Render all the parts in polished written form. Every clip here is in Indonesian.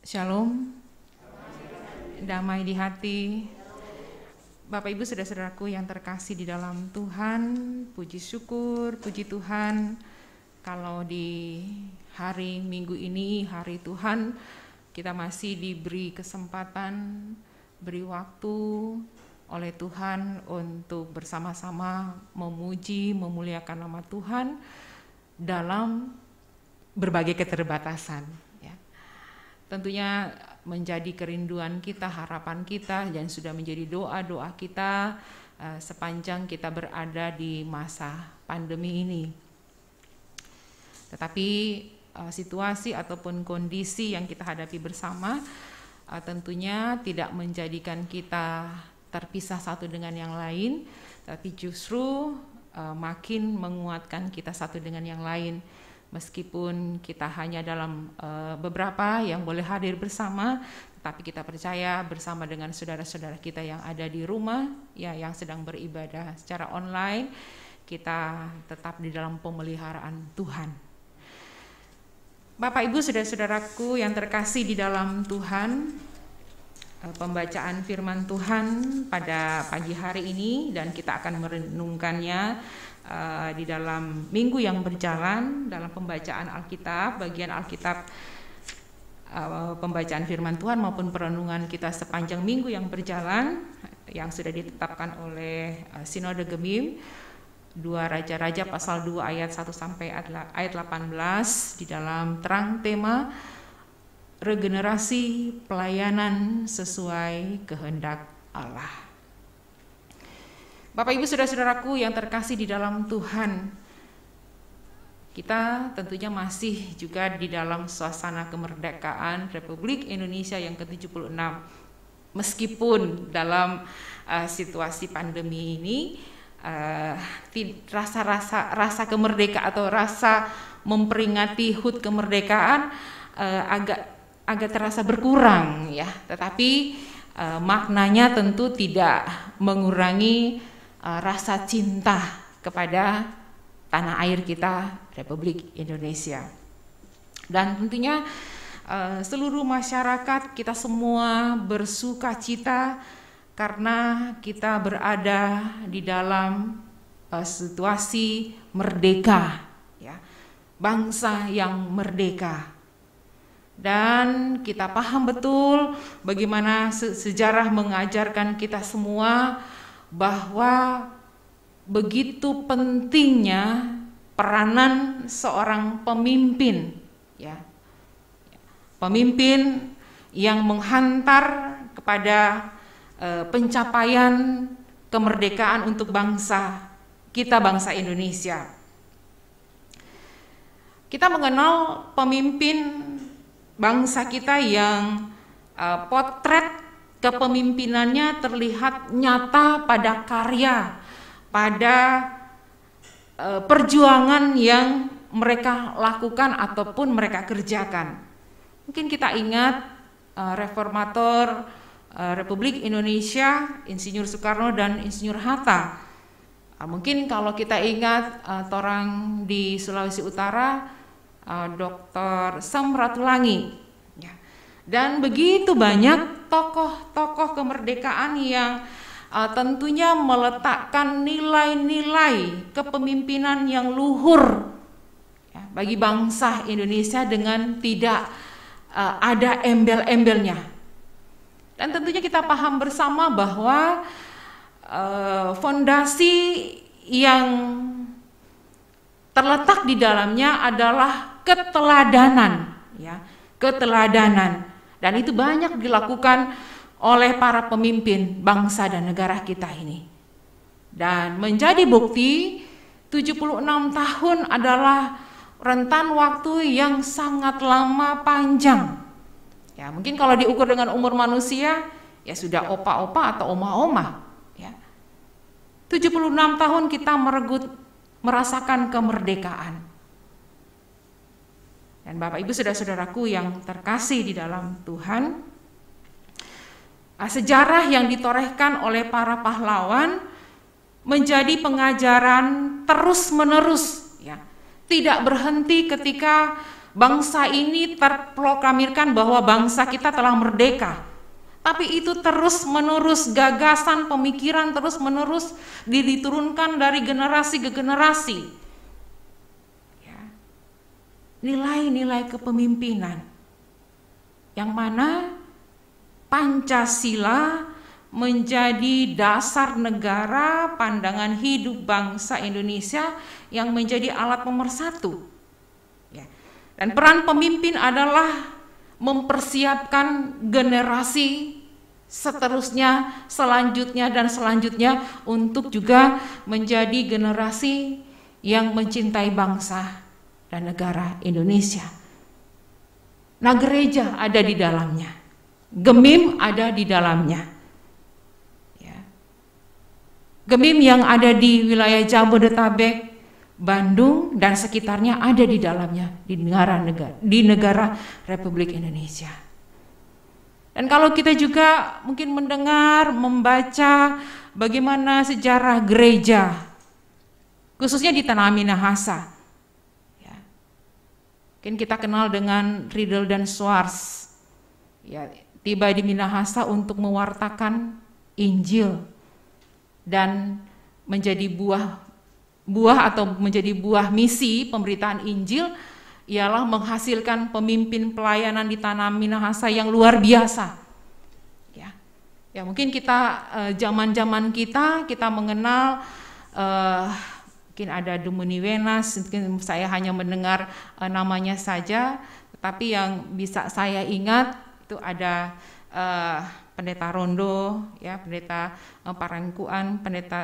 Shalom, damai di hati. Bapak Ibu saudara-saudaraku yang terkasih di dalam Tuhan, puji syukur, puji Tuhan kalau di hari Minggu ini, hari Tuhan, kita masih diberi kesempatan, beri waktu oleh Tuhan untuk bersama-sama memuji, memuliakan nama Tuhan dalam berbagai keterbatasan. Tentunya menjadi kerinduan kita, harapan kita, dan sudah menjadi doa-doa kita sepanjang kita berada di masa pandemi ini. Tetapi situasi ataupun kondisi yang kita hadapi bersama tentunya tidak menjadikan kita terpisah satu dengan yang lain, tapi justru makin menguatkan kita satu dengan yang lain. Meskipun kita hanya dalam beberapa yang boleh hadir bersama, tapi kita percaya bersama dengan saudara-saudara kita yang ada di rumah, ya, yang sedang beribadah secara online, kita tetap di dalam pemeliharaan Tuhan. Bapak Ibu saudara-saudaraku yang terkasih di dalam Tuhan, pembacaan firman Tuhan pada pagi hari ini, dan kita akan merenungkannya di dalam minggu yang berjalan dalam pembacaan Alkitab, bagian Alkitab pembacaan firman Tuhan maupun perenungan kita sepanjang minggu yang berjalan yang sudah ditetapkan oleh Sinode Gemim, 2 Raja-Raja pasal 2 ayat 1 sampai ayat 18 di dalam terang tema regenerasi pelayanan sesuai kehendak Allah. Bapak Ibu saudara-saudaraku yang terkasih di dalam Tuhan, kita tentunya masih juga di dalam suasana kemerdekaan Republik Indonesia yang ke-76. Meskipun dalam situasi pandemi ini rasa kemerdekaan atau rasa memperingati HUT kemerdekaan agak terasa berkurang, ya. Tetapi maknanya tentu tidak mengurangi rasa cinta kepada tanah air kita, Republik Indonesia. Dan tentunya seluruh masyarakat kita semua bersuka cita karena kita berada di dalam situasi merdeka, ya, bangsa yang merdeka. Dan kita paham betul bagaimana sejarah mengajarkan kita semua bahwa begitu pentingnya peranan seorang pemimpin, ya, pemimpin yang menghantar kepada pencapaian kemerdekaan untuk bangsa kita, bangsa Indonesia. Kita mengenal pemimpin bangsa kita yang potret kepemimpinannya terlihat nyata pada karya, pada perjuangan yang mereka lakukan ataupun mereka kerjakan. Mungkin kita ingat reformator Republik Indonesia, Insinyur Soekarno dan Insinyur Hatta. Mungkin kalau kita ingat orang di Sulawesi Utara, Dr. Sam Ratulangi, ya. Dan begitu banyak tokoh-tokoh kemerdekaan yang tentunya meletakkan nilai-nilai kepemimpinan yang luhur, ya, bagi bangsa Indonesia dengan tidak ada embel-embelnya. Dan tentunya kita paham bersama bahwa fondasi yang terletak di dalamnya adalah keteladanan, ya, keteladanan. Dan itu banyak dilakukan oleh para pemimpin bangsa dan negara kita ini. Dan menjadi bukti 76 tahun adalah rentan waktu yang sangat lama, panjang. Ya, mungkin kalau diukur dengan umur manusia, ya sudah opa-opa atau oma-oma, ya. 76 tahun kita merasakan kemerdekaan. Dan Bapak Ibu saudara-saudaraku yang terkasih di dalam Tuhan, sejarah yang ditorehkan oleh para pahlawan menjadi pengajaran terus-menerus, ya. Tidak berhenti ketika bangsa ini terproklamirkan bahwa bangsa kita telah merdeka. Tapi itu terus-menerus gagasan, pemikiran terus-menerus diturunkan dari generasi ke generasi. Ya. Nilai-nilai kepemimpinan yang mana Pancasila menjadi dasar negara, pandangan hidup bangsa Indonesia yang menjadi alat pemersatu. Ya. Dan peran pemimpin adalah mempersiapkan generasi seterusnya, selanjutnya dan selanjutnya untuk juga menjadi generasi yang mencintai bangsa dan negara Indonesia. Nah, gereja ada di dalamnya, GEMIM ada di dalamnya. Ya. GEMIM yang ada di wilayah Jabodetabek, Bandung dan sekitarnya ada di dalamnya di negara Republik Indonesia. Dan kalau kita juga mungkin mendengar, membaca bagaimana sejarah gereja, khususnya di Tanah Minahasa, ya. Mungkin kita kenal dengan Riedel dan Schwartz, ya, tiba di Minahasa untuk mewartakan Injil dan menjadi buah atau menjadi buah misi pemberitaan Injil ialah menghasilkan pemimpin pelayanan di Tanah Minahasa yang luar biasa. Ya mungkin kita zaman-zaman kita mengenal mungkin ada Dumuni Wenas, mungkin saya hanya mendengar namanya saja, tetapi yang bisa saya ingat itu ada Pendeta Rondo, ya, Pendeta Parangkuan, Pendeta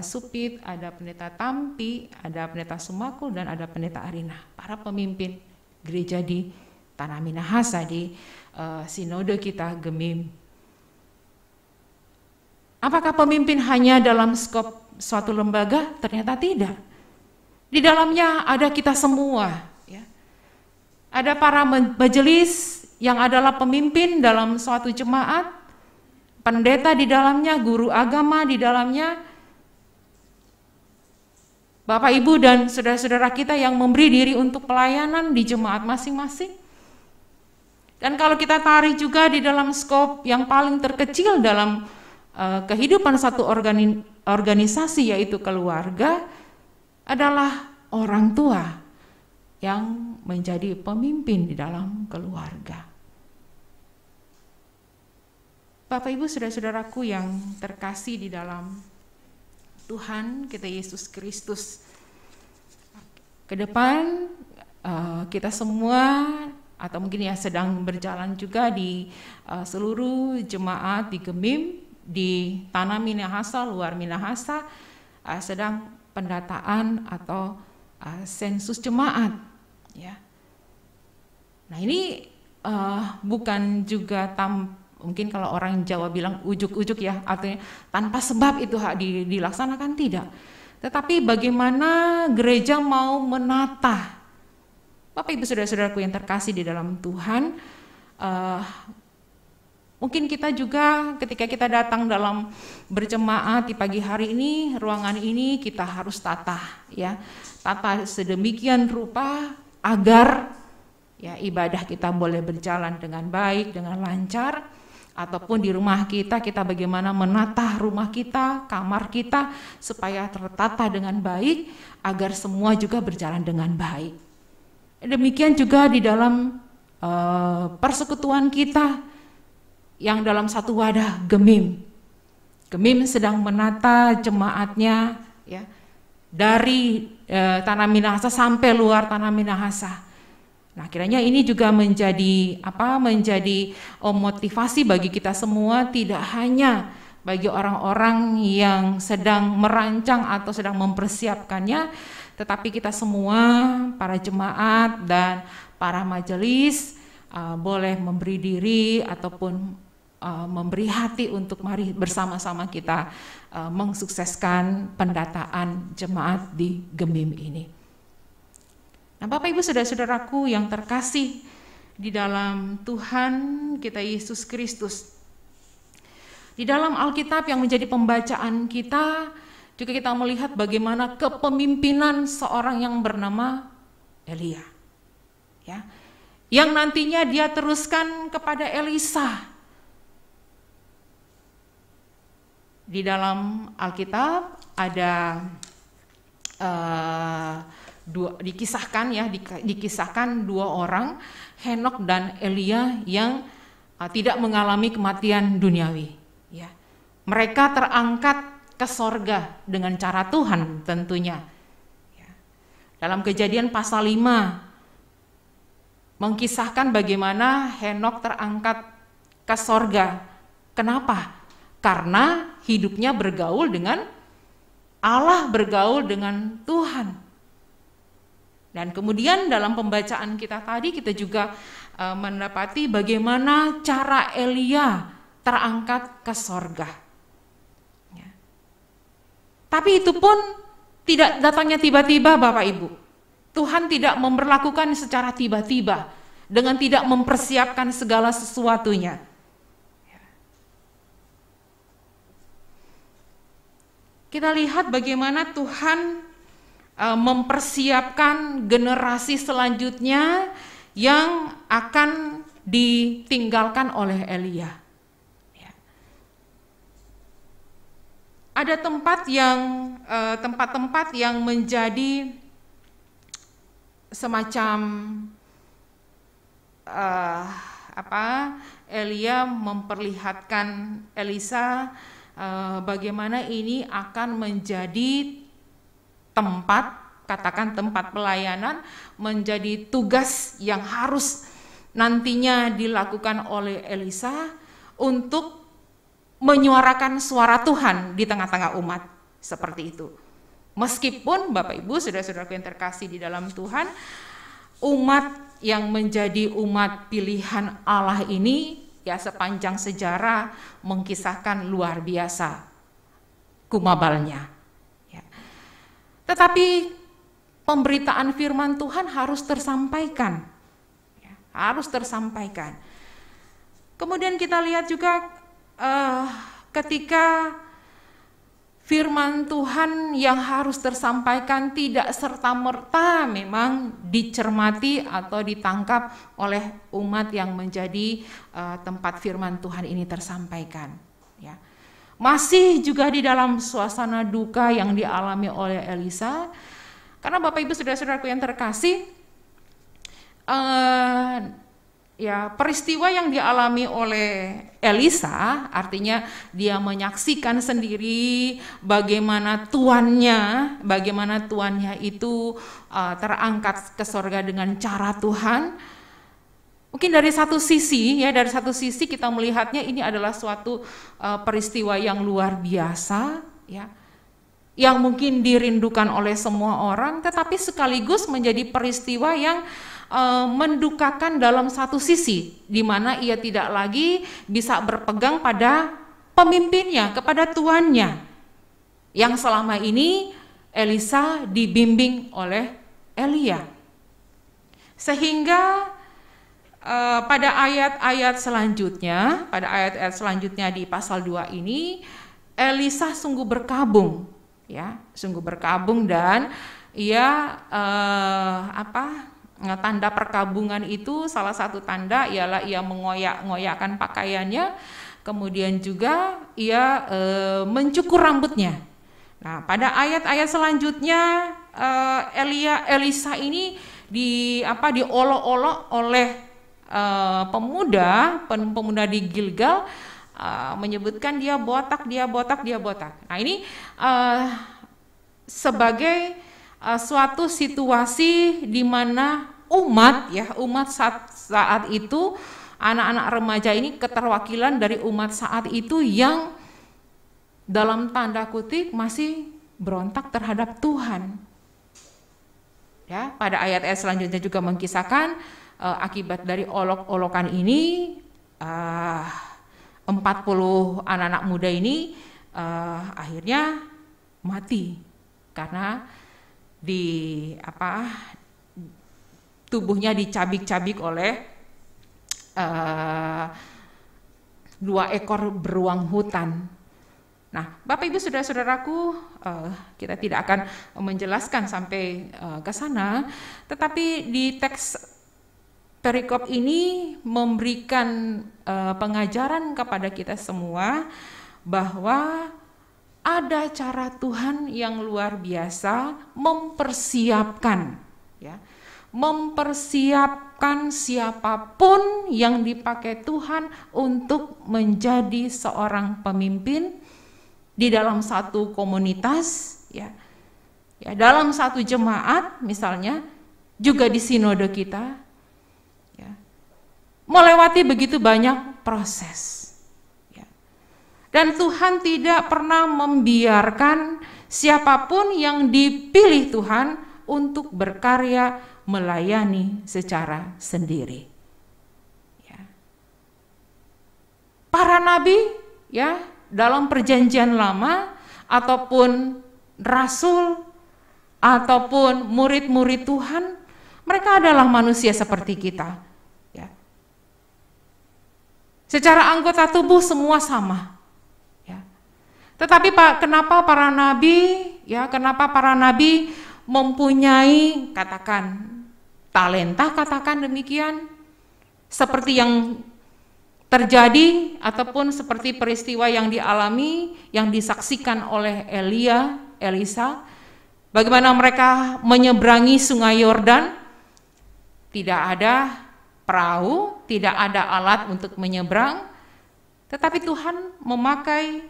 Supit, ada Pendeta Tampi, ada Pendeta Sumakul, dan ada Pendeta Arina, para pemimpin gereja di Tanah Minahasa di sinode kita GEMIM. Apakah pemimpin hanya dalam skop suatu lembaga? Ternyata tidak. Di dalamnya ada kita semua, ya. Ada para majelis yang adalah pemimpin dalam suatu jemaat, pendeta di dalamnya, guru agama di dalamnya, Bapak, Ibu, dan saudara-saudara kita yang memberi diri untuk pelayanan di jemaat masing-masing. Dan kalau kita tarik juga di dalam skop yang paling terkecil dalam kehidupan satu organisasi, yaitu keluarga, adalah orang tua yang menjadi pemimpin di dalam keluarga. Bapak, Ibu, saudara-saudaraku yang terkasih di dalam Tuhan kita Yesus Kristus, ke depan kita semua atau mungkin ya sedang berjalan juga di seluruh jemaat di GEMIM di Tanah Minahasa, luar Minahasa, sedang pendataan atau sensus jemaat, ya. Nah ini bukan juga mungkin kalau orang Jawa bilang ujuk-ujuk, ya, artinya tanpa sebab itu dilaksanakan, tidak. Tetapi bagaimana gereja mau menata, Bapak, Ibu, saudara-saudaraku yang terkasih di dalam Tuhan, mungkin kita juga ketika kita datang dalam berjemaat di pagi hari ini, ruangan ini kita harus tata, ya, tata sedemikian rupa agar, ya, ibadah kita boleh berjalan dengan baik, dengan lancar. Ataupun di rumah kita bagaimana menata rumah kita, kamar kita, supaya tertata dengan baik, agar semua juga berjalan dengan baik. Demikian juga di dalam persekutuan kita, yang dalam satu wadah GEMIM. GEMIM sedang menata jemaatnya, ya, dari Tanah Minahasa sampai luar Tanah Minahasa. Nah, kiranya ini juga menjadi motivasi bagi kita semua, tidak hanya bagi orang-orang yang sedang merancang atau sedang mempersiapkannya, tetapi kita semua, para jemaat dan para majelis, boleh memberi diri ataupun memberi hati untuk mari bersama-sama kita mensukseskan pendataan jemaat di GEMIM ini. Nah, Bapak, Ibu, saudara-saudaraku yang terkasih di dalam Tuhan kita Yesus Kristus, di dalam Alkitab yang menjadi pembacaan kita, juga kita melihat bagaimana kepemimpinan seorang yang bernama Elia. ya, yang nantinya dia teruskan kepada Elisa. Di dalam Alkitab ada dikisahkan dua orang, Henokh dan Elia, yang tidak mengalami kematian duniawi. Ya. Mereka terangkat ke sorga dengan cara Tuhan tentunya. Ya. Dalam Kejadian pasal 5 mengkisahkan bagaimana Henokh terangkat ke sorga. Kenapa? Karena hidupnya bergaul dengan Allah, bergaul dengan Tuhan. Dan kemudian dalam pembacaan kita tadi kita juga mendapati bagaimana cara Elia terangkat ke sorga. Ya. Tapi itu pun tidak datangnya tiba-tiba, Bapak Ibu. Tuhan tidak memperlakukan secara tiba-tiba dengan tidak mempersiapkan segala sesuatunya. Kita lihat bagaimana Tuhan mempersiapkan generasi selanjutnya yang akan ditinggalkan oleh Elia. Ya. Ada tempat-tempat yang menjadi semacam Elia memperlihatkan Elisa bagaimana ini akan menjadi tempat, katakan tempat pelayanan, menjadi tugas yang harus nantinya dilakukan oleh Elisa untuk menyuarakan suara Tuhan di tengah-tengah umat, seperti itu. Meskipun Bapak Ibu, saudara-saudaraku yang terkasih di dalam Tuhan, umat yang menjadi umat pilihan Allah ini ya sepanjang sejarah mengkisahkan luar biasa kumabalnya. Ya. Tetapi pemberitaan firman Tuhan harus tersampaikan, ya, harus tersampaikan. Kemudian kita lihat juga ketika firman Tuhan yang harus tersampaikan tidak serta-merta memang dicermati atau ditangkap oleh umat yang menjadi tempat firman Tuhan ini tersampaikan. Ya. Masih juga di dalam suasana duka yang dialami oleh Elisa, karena Bapak Ibu saudara-saudaraku yang terkasih, ya peristiwa yang dialami oleh Elisa, artinya dia menyaksikan sendiri bagaimana tuannya itu terangkat ke sorga dengan cara Tuhan. Mungkin dari satu sisi kita melihatnya ini adalah suatu peristiwa yang luar biasa, ya, yang mungkin dirindukan oleh semua orang, tetapi sekaligus menjadi peristiwa yang mendukakan dalam satu sisi, di mana ia tidak lagi bisa berpegang pada pemimpinnya, kepada tuannya, yang selama ini Elisa dibimbing oleh Elia. Sehingga pada ayat-ayat selanjutnya di pasal 2 ini, Elisa sungguh berkabung, ya, dan ia tanda perkabungan itu, salah satu tanda ialah ia mengoyak-ngoyakkan pakaiannya, kemudian juga ia mencukur rambutnya. Nah, pada ayat-ayat selanjutnya Elisa ini diolok-olok oleh pemuda di Gilgal, menyebutkan dia botak. Nah, ini sebagai suatu situasi di mana umat saat itu, anak-anak remaja ini keterwakilan dari umat saat itu yang dalam tanda kutip masih berontak terhadap Tuhan. Ya, pada ayat-ayat selanjutnya juga mengkisahkan akibat dari olok-olokan ini 40 anak-anak muda ini akhirnya mati karena tubuhnya dicabik-cabik oleh 2 ekor beruang hutan. Nah, Bapak Ibu saudara-saudaraku, kita tidak akan menjelaskan sampai ke sana, tetapi di teks perikop ini memberikan pengajaran kepada kita semua bahwa ada cara Tuhan yang luar biasa mempersiapkan, ya, mempersiapkan siapapun yang dipakai Tuhan untuk menjadi seorang pemimpin di dalam satu komunitas, ya, dalam satu jemaat misalnya, juga di sinode kita, ya, melewati begitu banyak proses, ya. Dan Tuhan tidak pernah membiarkan siapapun yang dipilih Tuhan untuk berkarya melayani secara sendiri, ya. Para nabi, ya, dalam perjanjian lama ataupun rasul ataupun murid-murid Tuhan, mereka adalah manusia seperti kita, ya. Secara anggota tubuh semua sama, ya. Tetapi kenapa para nabi, ya, kenapa para nabi mempunyai, katakan, talenta, katakan demikian, seperti yang terjadi ataupun seperti peristiwa yang dialami, yang disaksikan oleh Elisa, bagaimana mereka menyeberangi sungai Yordan, tidak ada perahu, tidak ada alat untuk menyeberang, tetapi Tuhan memakai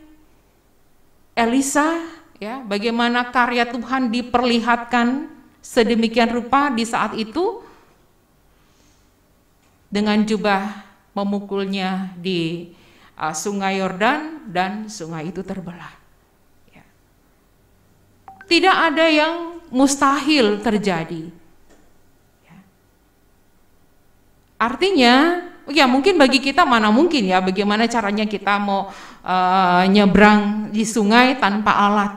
Elisa, ya, bagaimana karya Tuhan diperlihatkan sedemikian rupa di saat itu dengan jubah memukulnya di sungai Yordan dan sungai itu terbelah. Ya. Tidak ada yang mustahil terjadi. Ya. Artinya, ya mungkin bagi kita mana mungkin ya, bagaimana caranya kita mau nyebrang di sungai tanpa alat.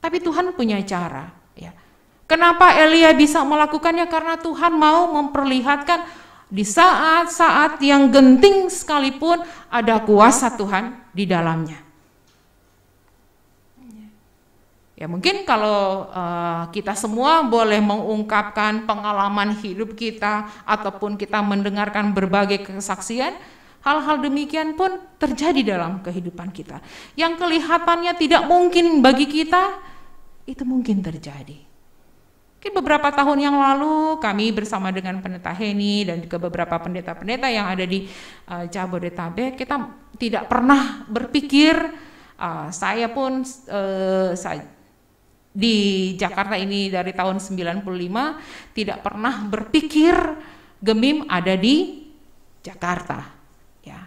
Tapi Tuhan punya cara. Ya. Kenapa Elia bisa melakukannya? Karena Tuhan mau memperlihatkan di saat-saat yang genting sekalipun ada kuasa Tuhan di dalamnya. Ya mungkin kalau kita semua boleh mengungkapkan pengalaman hidup kita ataupun kita mendengarkan berbagai kesaksian, hal-hal demikian pun terjadi dalam kehidupan kita. Yang kelihatannya tidak mungkin bagi kita, itu mungkin terjadi. Mungkin beberapa tahun yang lalu kami bersama dengan Pendeta Heni dan juga beberapa pendeta-pendeta yang ada di Jabodetabek, kita tidak pernah berpikir, saya pun di Jakarta ini dari tahun 95 tidak pernah berpikir Gemim ada di Jakarta, ya.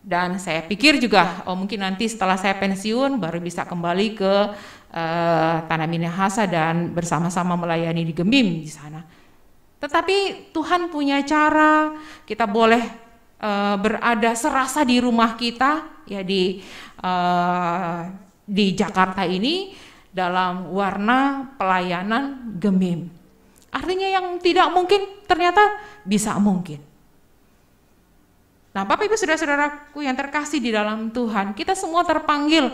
Dan saya pikir juga mungkin nanti setelah saya pensiun baru bisa kembali ke Tanah Minahasa dan bersama-sama melayani di Gemim di sana. Tetapi Tuhan punya cara, kita boleh berada serasa di rumah kita, ya, di Jakarta ini dalam warna pelayanan Gemim. Artinya yang tidak mungkin ternyata bisa mungkin. Nah, Bapak Ibu saudara-saudaraku yang terkasih di dalam Tuhan, kita semua terpanggil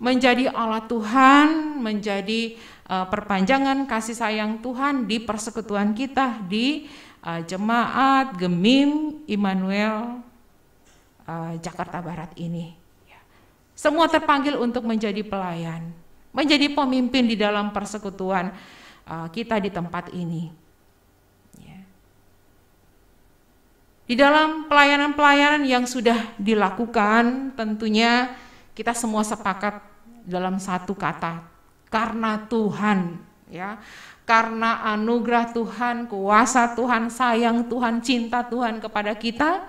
menjadi alat Tuhan, menjadi perpanjangan kasih sayang Tuhan di persekutuan kita di jemaat Gemim Immanuel Jakarta Barat ini. Semua terpanggil untuk menjadi pelayan, menjadi pemimpin di dalam persekutuan kita di tempat ini. Di dalam pelayanan-pelayanan yang sudah dilakukan, tentunya kita semua sepakat dalam satu kata, karena Tuhan, ya, karena anugerah Tuhan, kuasa Tuhan, sayang Tuhan, cinta Tuhan kepada kita,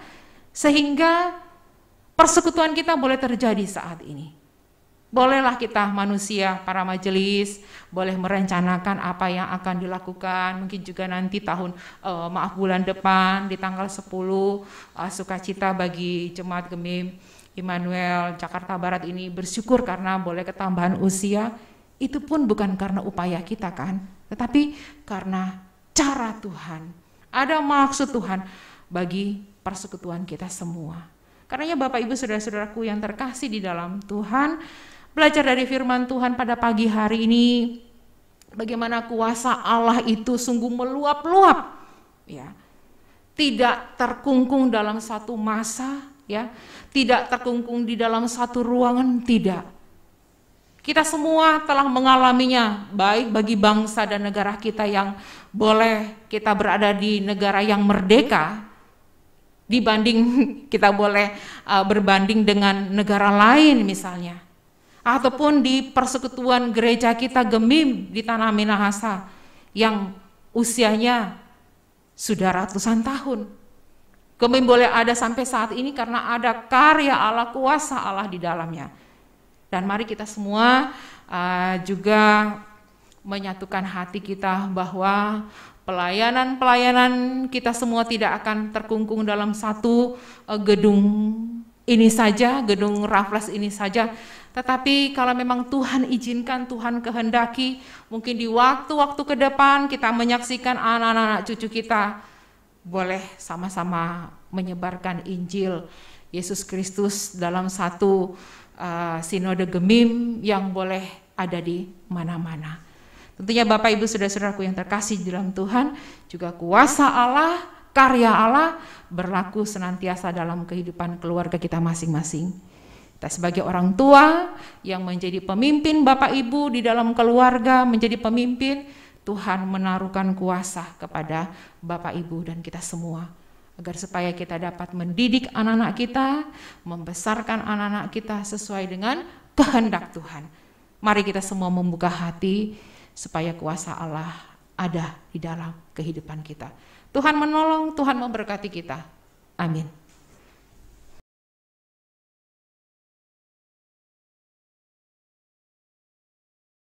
sehingga persekutuan kita boleh terjadi saat ini. Bolehlah kita manusia, para majelis, boleh merencanakan apa yang akan dilakukan, mungkin juga nanti bulan depan di tanggal 10, sukacita bagi Jemaat Gemim Immanuel Jakarta Barat ini, bersyukur karena boleh ketambahan usia. Itu pun bukan karena upaya kita kan, tetapi karena cara Tuhan. Ada maksud Tuhan bagi persekutuan kita semua. Karenanya Bapak Ibu saudara-saudaraku yang terkasih di dalam Tuhan, belajar dari firman Tuhan pada pagi hari ini, bagaimana kuasa Allah itu sungguh meluap-luap, ya, tidak terkungkung dalam satu masa, ya, tidak terkungkung di dalam satu ruangan, tidak. Kita semua telah mengalaminya, baik bagi bangsa dan negara kita yang boleh kita berada di negara yang merdeka, dibanding kita boleh berbanding dengan negara lain misalnya. Ataupun di persekutuan gereja kita Gemim di Tanah Minahasa yang usianya sudah ratusan tahun. Gemim boleh ada sampai saat ini karena ada karya Allah, kuasa Allah di dalamnya. Dan mari kita semua juga menyatukan hati kita bahwa pelayanan-pelayanan kita semua tidak akan terkungkung dalam satu gedung ini saja, gedung Raffles ini saja. Tetapi kalau memang Tuhan izinkan, Tuhan kehendaki, mungkin di waktu-waktu ke depan kita menyaksikan anak-anak cucu kita boleh sama-sama menyebarkan Injil Yesus Kristus dalam satu sinode Gemim yang boleh ada di mana-mana. Tentunya Bapak Ibu saudara-saudaraku yang terkasih dalam Tuhan, juga kuasa Allah, karya Allah berlaku senantiasa dalam kehidupan keluarga kita masing-masing. Kita sebagai orang tua yang menjadi pemimpin Bapak Ibu di dalam keluarga, menjadi pemimpin, Tuhan menaruhkan kuasa kepada Bapak Ibu dan kita semua, agar supaya kita dapat mendidik anak-anak kita, membesarkan anak-anak kita sesuai dengan kehendak Tuhan. Mari kita semua membuka hati supaya kuasa Allah ada di dalam kehidupan kita. Tuhan menolong, Tuhan memberkati kita. Amin.